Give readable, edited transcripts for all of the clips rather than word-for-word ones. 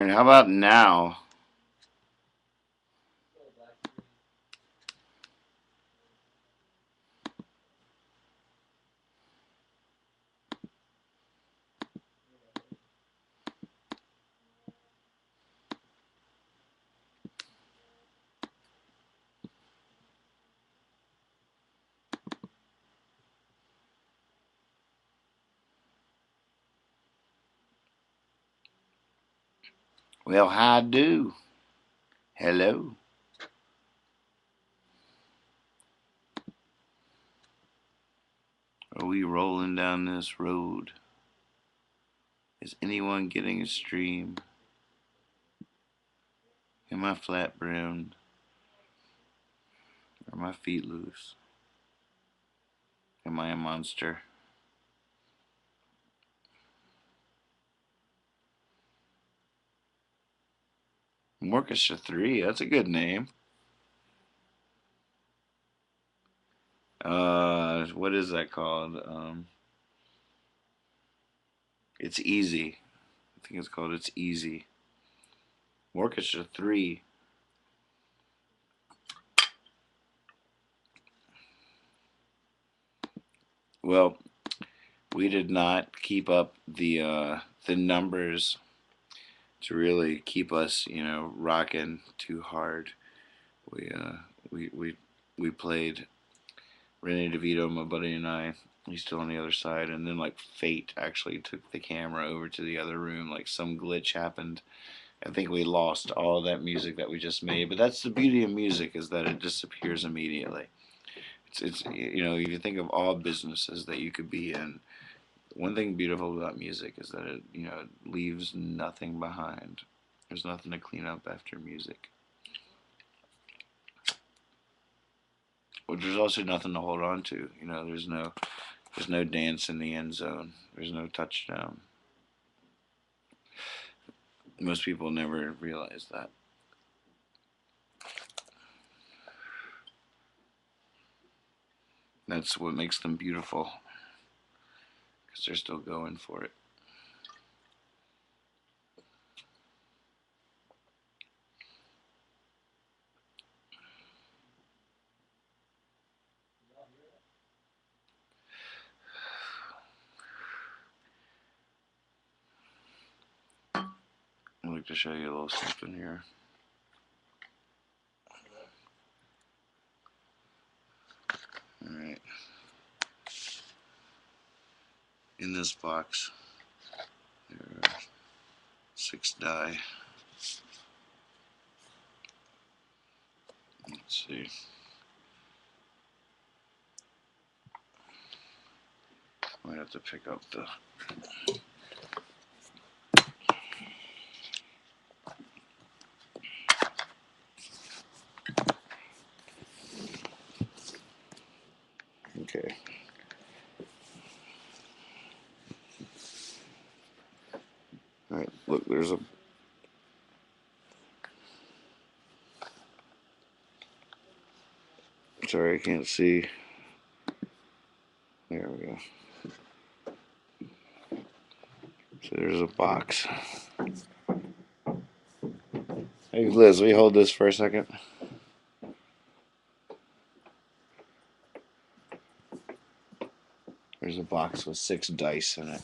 And how about now? Well, how do? Hello. Are we rolling down this road? Is anyone getting a stream? Am I flat brimmed? Are my feet loose? Am I a monster? Orchestra 3, that's a good name. What is that called? It's Easy. I think it's called It's Easy. Orchestra 3. Well, we did not keep up the numbers to really keep us, rocking too hard. We uh we we we played Renee DeVito, my buddy, and I. He's still on the other side, and then like fate actually took the camera over to the other room. Like some glitch happened. I think we lost all that music that we just made. But that's the beauty of music, is that it disappears immediately. It's if you think of all businesses that you could be in, one thing beautiful about music is that it leaves nothing behind. There's nothing to clean up after music. But there's also nothing to hold on to. There's no dance in the end zone. There's no touchdown. Most people never realize that. That's what makes them beautiful, because they're still going for it. I'd like to show you a little something here. Alright. In this box, there are 6 die. Let's see. I might have to pick up the. Okay. Alright, look, there's a. Sorry, I can't see. There we go. So there's a box. Hey, Liz, will you hold this for a second? There's a box with 6 dice in it.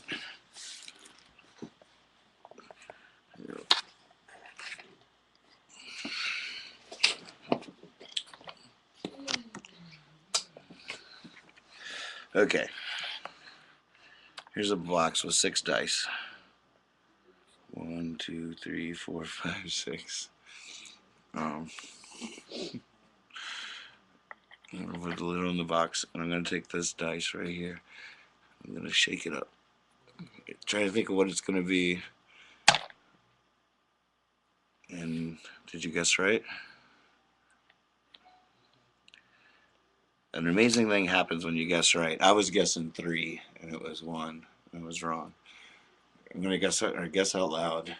Okay. Here's a box with 6 dice. 1, 2, 3, 4, 5, 6. I'm gonna put the lid on the box, and I'm gonna take this dice right here. I'm gonna shake it up. Trying to think of what it's gonna be. And did you guess right? An amazing thing happens when you guess right. I was guessing 3, and it was 1. I was wrong. I'm gonna guess out loud.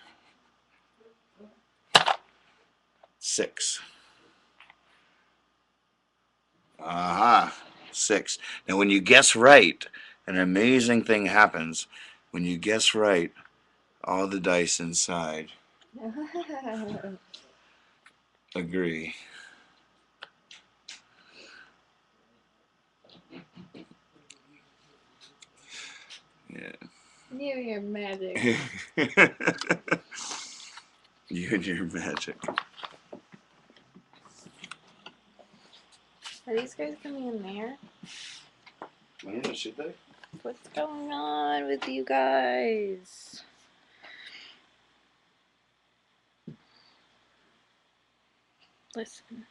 6. Aha, 6. Now, when you guess right, an amazing thing happens. When you guess right, all the dice inside Agree. Yeah. You and your magic. You and your magic. Are these guys coming in there? I don't know, should they? What's going on with you guys? Listen.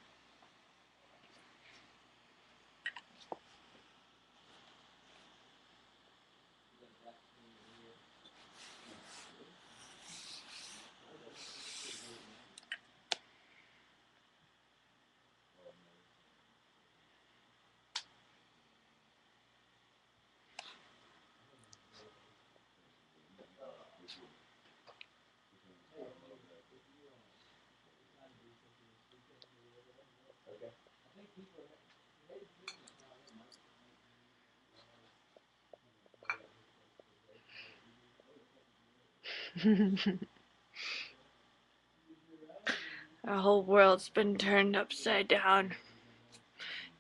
Our whole world's been turned upside down.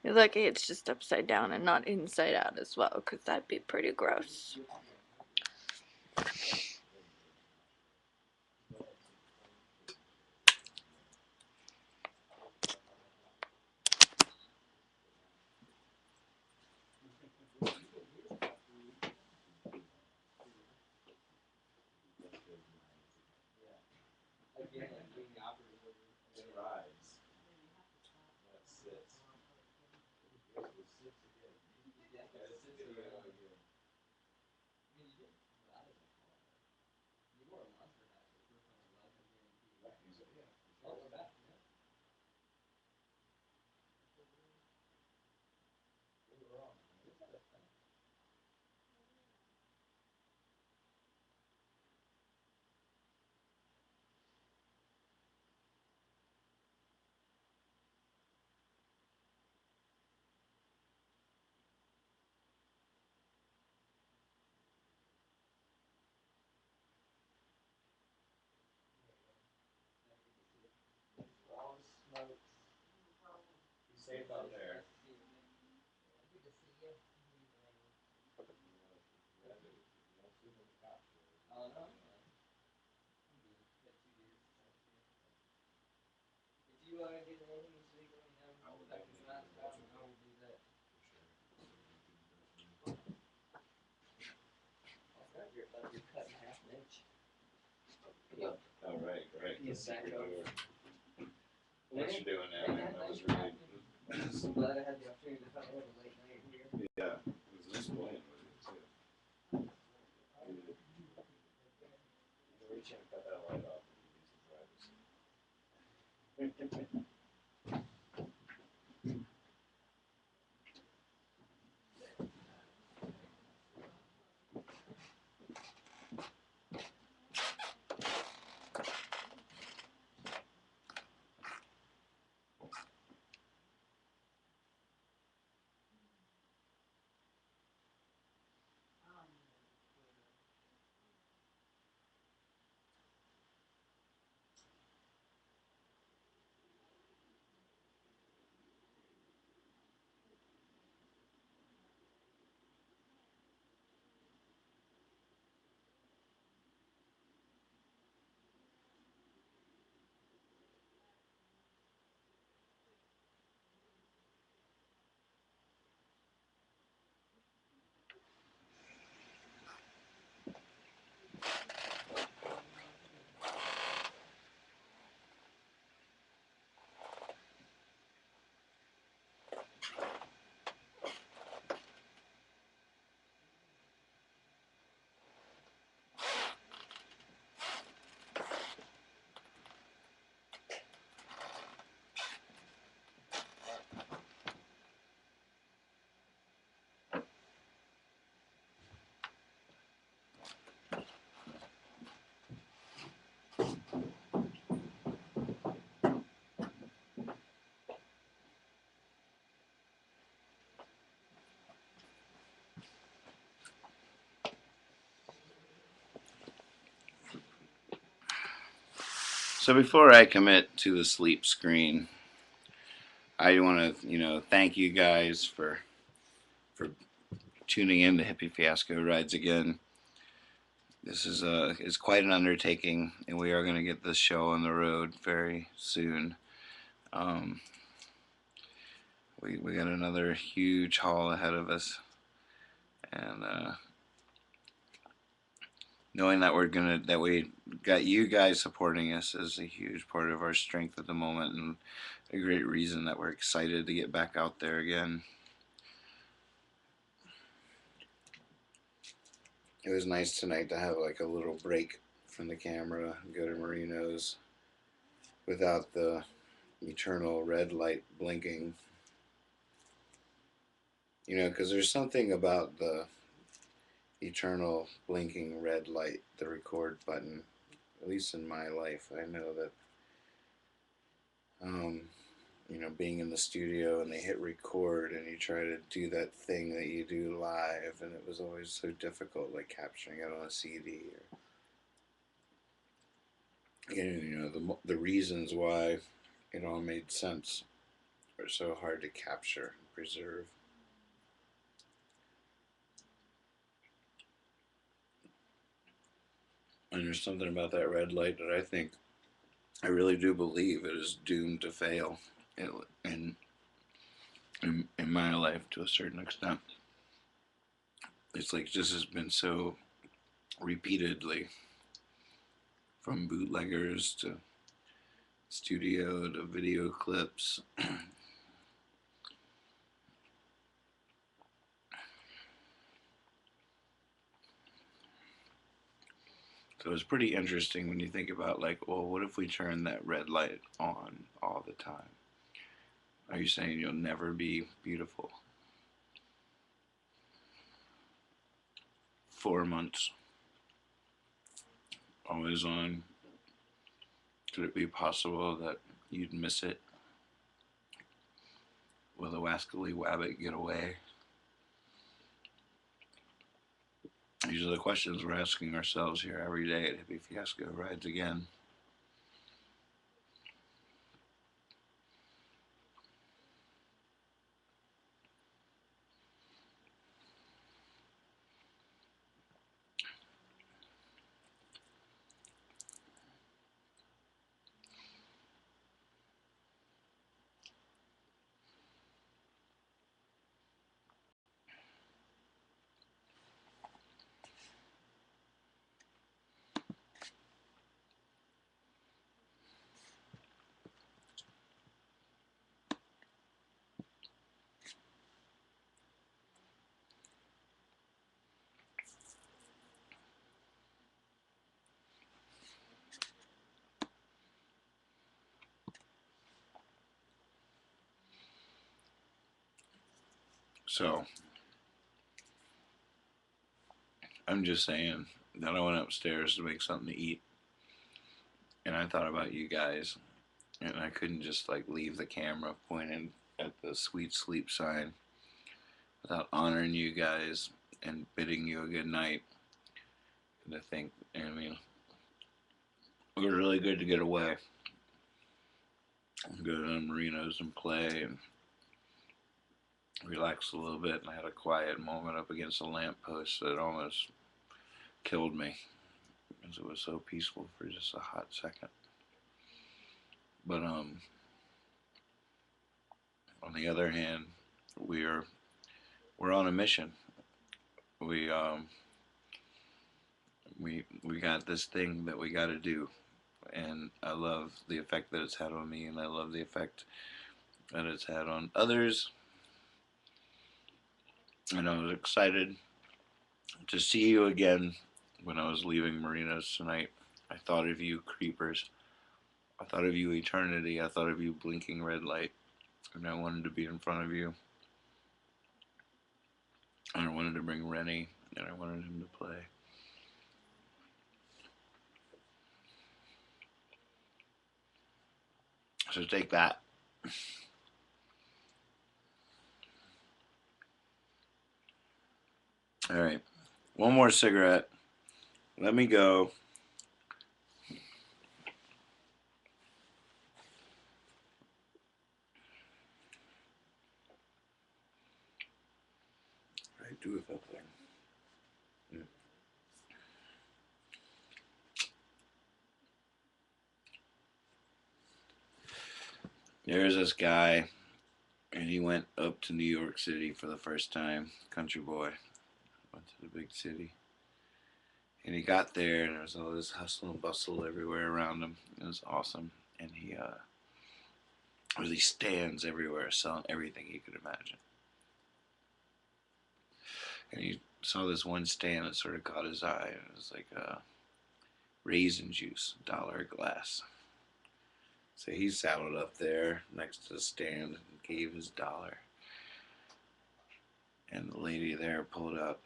You're lucky it's just upside down and not inside out as well, because that'd be pretty gross. Oh, right. The secret door. Thanks for doing that, man. That was really. I'm glad I had the opportunity to have a late night here. Yeah, it was nice playing with you, too. Reach in and cut that light off and use the privacy. So before I commit to the sleep screen, I want to, thank you guys for tuning in to Hippie Fiasco Rides again. This is quite an undertaking, and we are going to get this show on the road very soon. Um, we got another huge haul ahead of us, and knowing that we got you guys supporting us is a huge part of our strength at the moment, and a great reason that we're excited to get back out there again. It was nice tonight to have like a little break from the camera, go to Marino's without the eternal red light blinking. Because there's something about the eternal blinking red light, the record button, at least in my life. I know that, um, being in the studio and they hit record and you try to do that thing that you do live, and it was always so difficult, like capturing it on a CD. The reasons why it all made sense are so hard to capture and preserve. And there's something about that red light that I really do believe it is doomed to fail in, in my life to a certain extent. It's like this has been so repeatedly, from bootleggers to studio to video clips. So it's pretty interesting when you think about, like, well, what if we turn that red light on all the time? Are you saying you'll never be beautiful? 4 months, always on. Could it be possible that you'd miss it? Will the wascally wabbit get away? These are the questions we're asking ourselves here every day at Hippie Fiasco Rides Again. So, I'm just saying that I went upstairs to make something to eat, and I thought about you guys, and I couldn't just like leave the camera pointed at the sweet sleep sign without honoring you guys and bidding you a good night. And I mean, it was really good to get away, go to Marino's and play and relax a little bit. And I had a quiet moment up against a lamppost that almost killed me because it was so peaceful for just a hot second. But on the other hand, we're we're on a mission. We we got this thing that we got to do, and I love the effect that it's had on me, and I love the effect that it's had on others. And I was excited to see you again when I was leaving Marina's tonight. I thought of you, creepers. I thought of you, eternity. I thought of you, blinking red light. And I wanted to be in front of you. And I wanted to bring Rennie, and I wanted him to play. So take that. All right. One more cigarette. Let me go. do with that thing? There's this guy, and he went up to New York City for the first time. Country boy. Went to the big city. And he got there, and there was all this hustle and bustle everywhere around him. It was awesome. And there was these stands everywhere selling everything he could imagine. And he saw this one stand that sort of caught his eye. It was like raisin juice, $1 a glass. So he saddled up there next to the stand and gave his dollar. And the lady there pulled out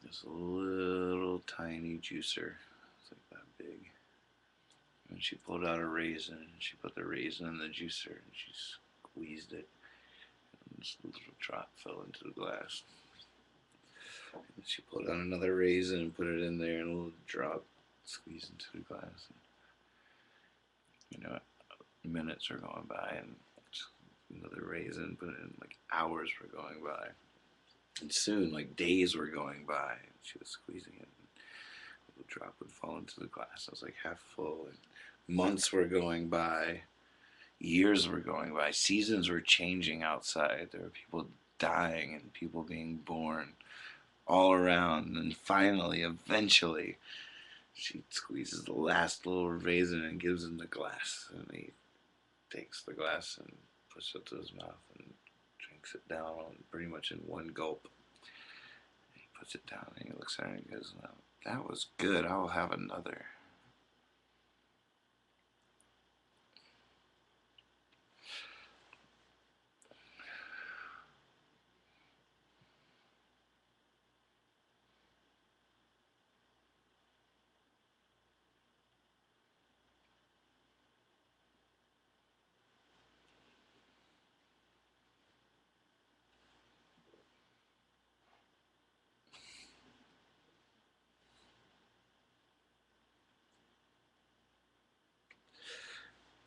this little tiny juicer. It's like that big. And she pulled out a raisin and she put the raisin in the juicer and she squeezed it. And this little drop fell into the glass. And she pulled out another raisin and put it in there and a little drop squeezed into the glass. And, minutes were going by and another raisin, put it in, like hours were going by. And soon, like days were going by, and she was squeezing it, and a little drop would fall into the glass. I was like half full, and months were going by, years were going by, seasons were changing outside. There were people dying and people being born all around, and finally, eventually, she squeezes the last little raisin and gives him the glass, and he takes the glass and puts it to his mouth and drinks it down pretty much in one gulp. And he puts it down and he looks at her and he goes, "Well, that was good. I'll have another."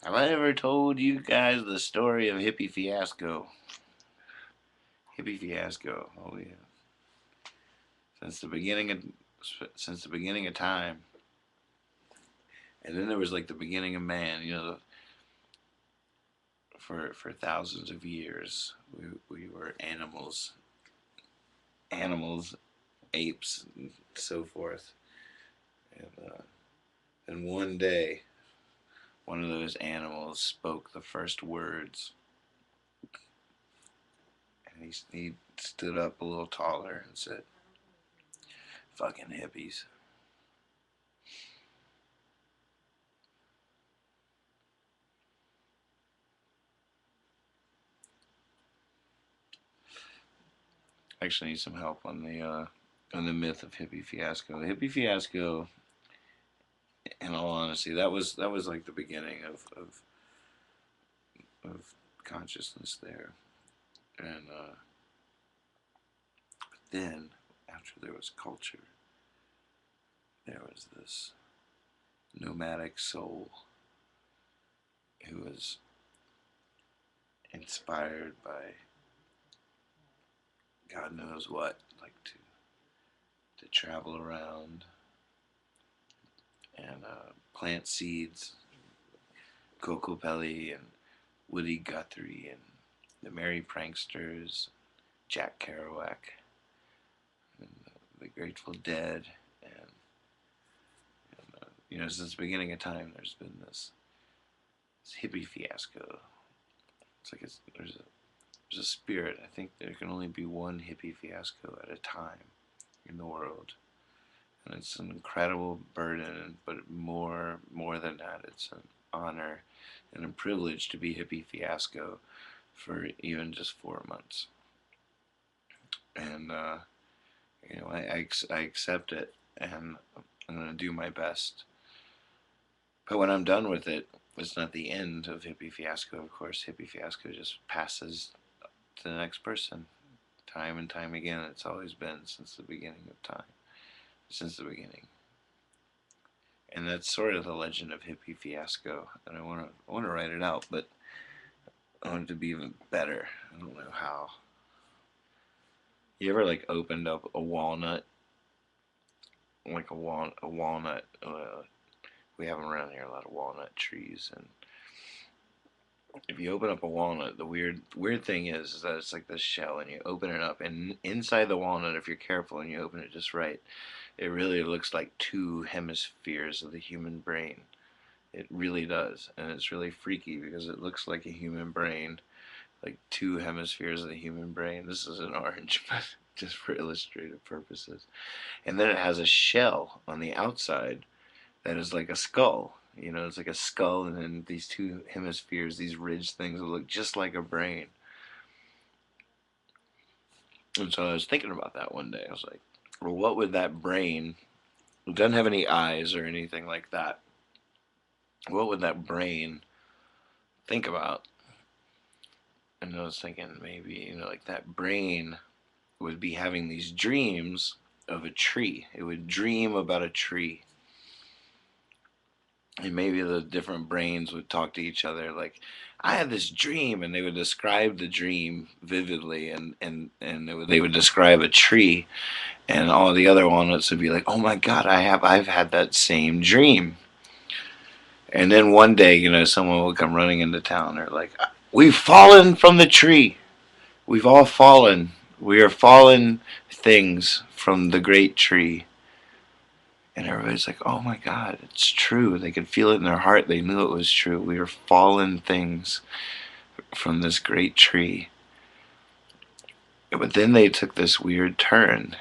Have I ever told you guys the story of Hippie Fiasco? Hippie Fiasco. Oh yeah. Since the beginning of time. And then there was like the beginning of man. For thousands of years, we were animals, apes, and so forth. And one day, one of those animals spoke the first words, and he stood up a little taller and said, "Fucking hippies." I actually need some help on the myth of Hippie Fiasco. Hippie Fiasco, in all honesty, that was like the beginning of consciousness there, and but then after there was culture, there was this nomadic soul who was inspired by God knows what, like to travel around and plant seeds, Coco Pelli and Woody Guthrie and the Merry Pranksters, Jack Kerouac, and the Grateful Dead, and since the beginning of time, there's been this hippie fiasco. It's like there's a spirit. I think there can only be one hippie fiasco at a time in the world, and it's an incredible burden. But more than that, it's an honor and a privilege to be hippie fiasco for even just 4 months. And I accept it, and I'm gonna do my best. But when I'm done with it, it's not the end of hippie fiasco. Of course, hippie fiasco just passes to the next person, time and time again. It's always been since the beginning of time, since the beginning. And that's sort of the legend of hippie fiasco. And I want to write it out, but I want it to be even better. I don't know how. You ever like opened up a walnut, like a walnut? We have around here a lot of walnut trees, and if you open up a walnut, the weird thing is that it's like this shell, and you open it up, and inside the walnut, if you're careful and you open it just right, it really looks like two hemispheres of the human brain. It really does, and it's really freaky because it looks like a human brain, like two hemispheres of the human brain. This is an orange, but just for illustrative purposes. And then it has a shell on the outside that is like a skull. You know, it's like a skull, and then these two hemispheres, these ridged things that look just like a brain. And so I was thinking about that one day. I was like, well, what would that brain, it doesn't have any eyes or anything like that, what would that brain think about? And I was thinking maybe, like that brain would be having these dreams of a tree. It would dream about a tree. And maybe the different brains would talk to each other like, I had this dream, and they would describe the dream vividly, and they would describe a tree, and all the other walnuts would be like, oh my god, I've had that same dream. And then one day, someone would come running into town. They're like, we've fallen from the tree. We've all fallen. We are fallen things from the great tree. And everybody's like, oh my God, it's true. They could feel it in their heart. They knew it was true. We are fallen things from this great tree. But then they took this weird turn.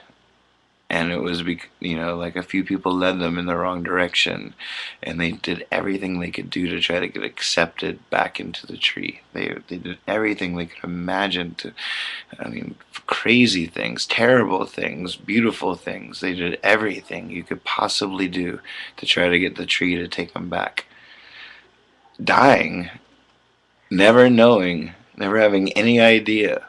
And it was, like a few people led them in the wrong direction. And they did everything they could do to try to get accepted back into the tree. They did everything they could imagine to, I mean, crazy things, terrible things, beautiful things. They did everything you could possibly do to try to get the tree to take them back. Dying, never knowing, never having any idea,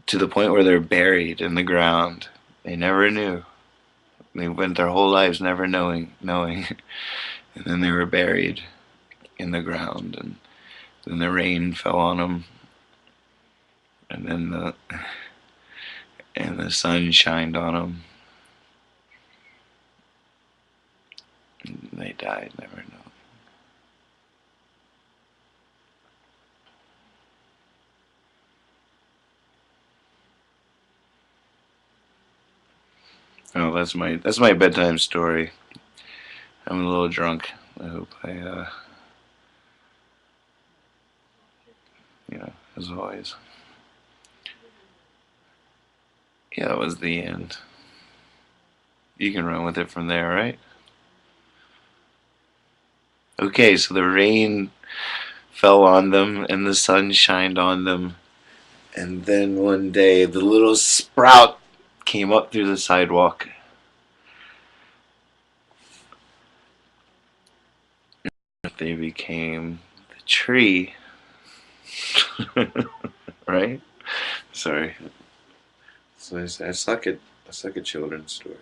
to the point where they're buried in the ground. They never knew. They went their whole lives never knowing. And then they were buried in the ground, and then the rain fell on them, and then the sun shined on them. And they died never knowing. Oh, that's my bedtime story. I'm a little drunk. I hope as always. Yeah, that was the end. You can run with it from there, right? Okay, so the rain fell on them and the sun shined on them. And then one day the little sprout came up through the sidewalk. They became the tree. Right? Sorry. So I suck at children's stories.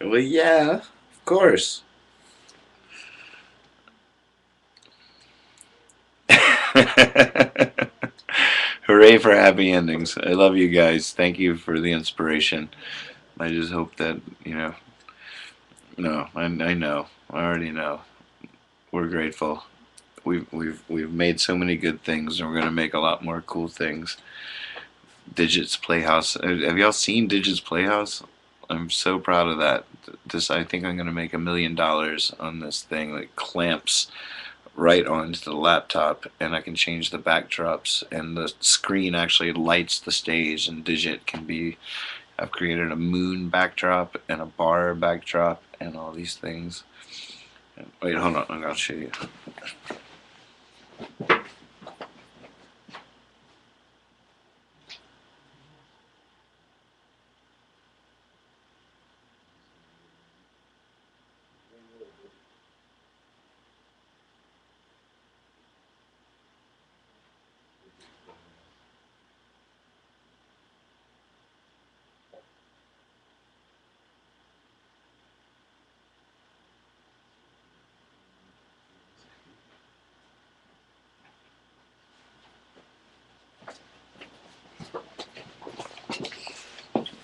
Well, yeah, of course. Hooray for happy endings. I love you guys. Thank you for the inspiration. I just hope that, no, I know. I already know. We're grateful. We've made so many good things, and we're gonna make a lot more cool things. Digits Playhouse. Have y'all seen Digits Playhouse? I'm so proud of that. I think I'm gonna make $1 million on this thing that clamps right onto the laptop, and I can change the backdrops, and the screen actually lights the stage, and Digit can be. I've created a moon backdrop and a bar backdrop and all these things. Wait, hold on, I'm gonna show you.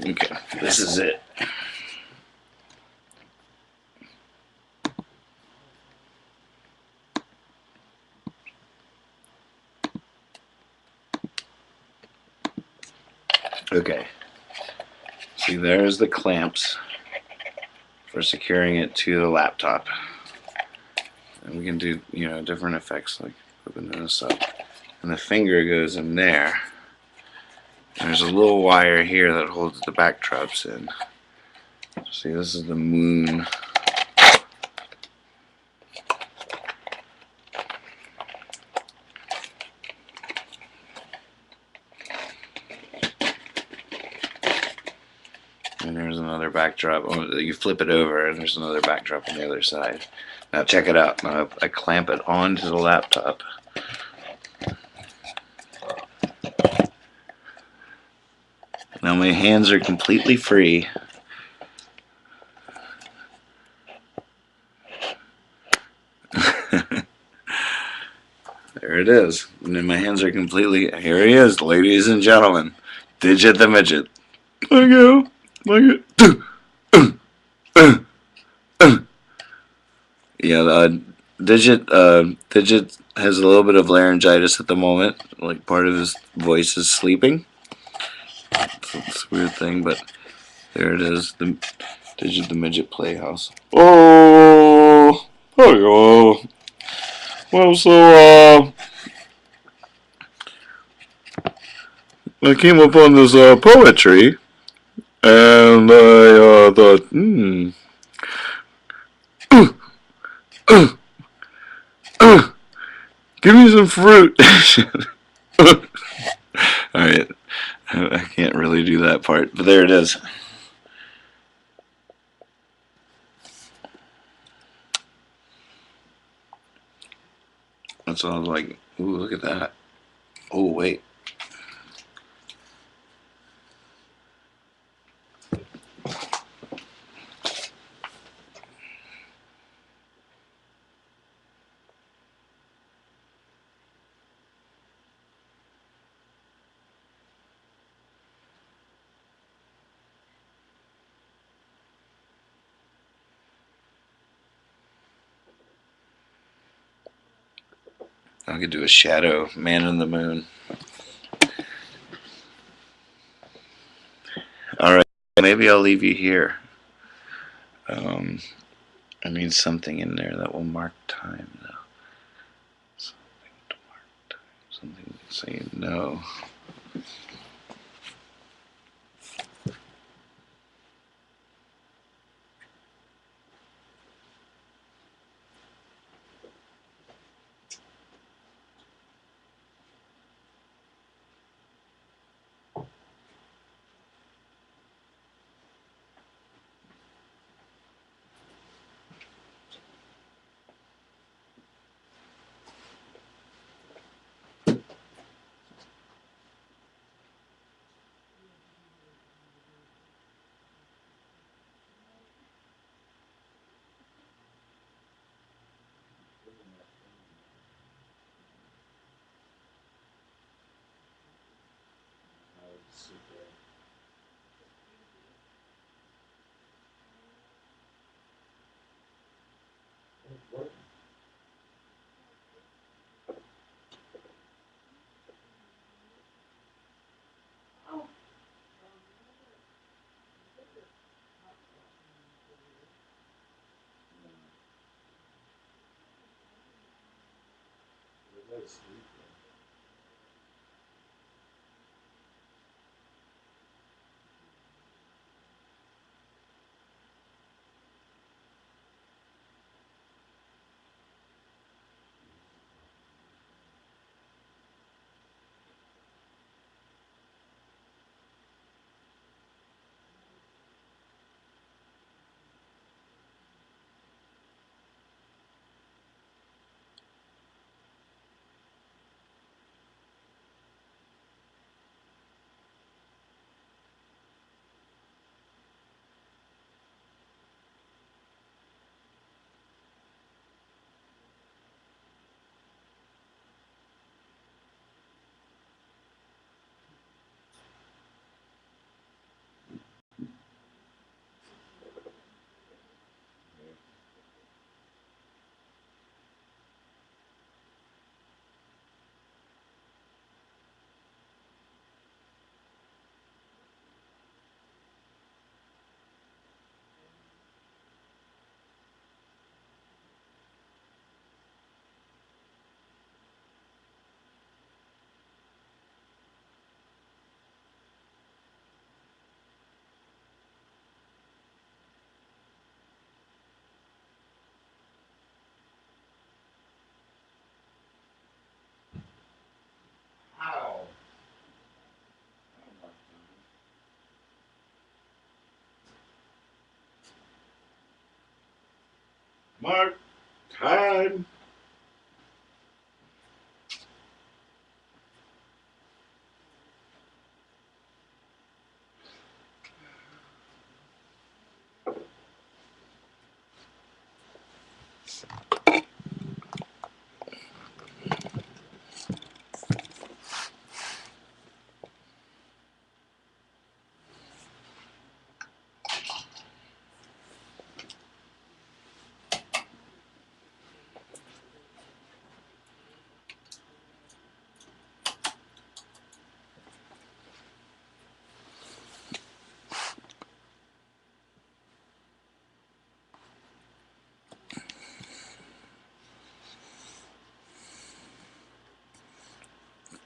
Okay, this is it. Okay, see, there's the clamps for securing it to the laptop. And we can do, different effects like open this up. And the finger goes in there. And there's a little wire here that holds the backdrops in. See, this is the moon. And there's another backdrop. Oh, you flip it over, and there's another backdrop on the other side. Now check it out. Now I clamp it onto the laptop. Now my hands are completely free. There it is. And then my hands are completely. Here he is, ladies and gentlemen. Digit the midget. There you go. Yeah, Digit has a little bit of laryngitis at the moment. Like part of his voice is sleeping. It's a weird thing, but there it is. The Digit the Midget Playhouse. Oh, hello. Well, so I came upon this poetry, and I thought, give me some fruit. All right, I can't really do that part, but there it is. That's all I was like, ooh, look at that. Oh, wait. I could do a shadow man in the moon. All right, maybe I'll leave you here. Um, I need something in there that will mark time, though. Something to mark time. Something saying no. Mark time.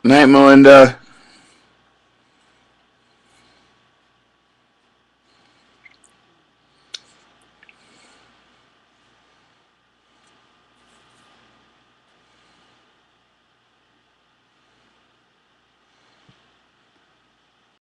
Night, Melinda.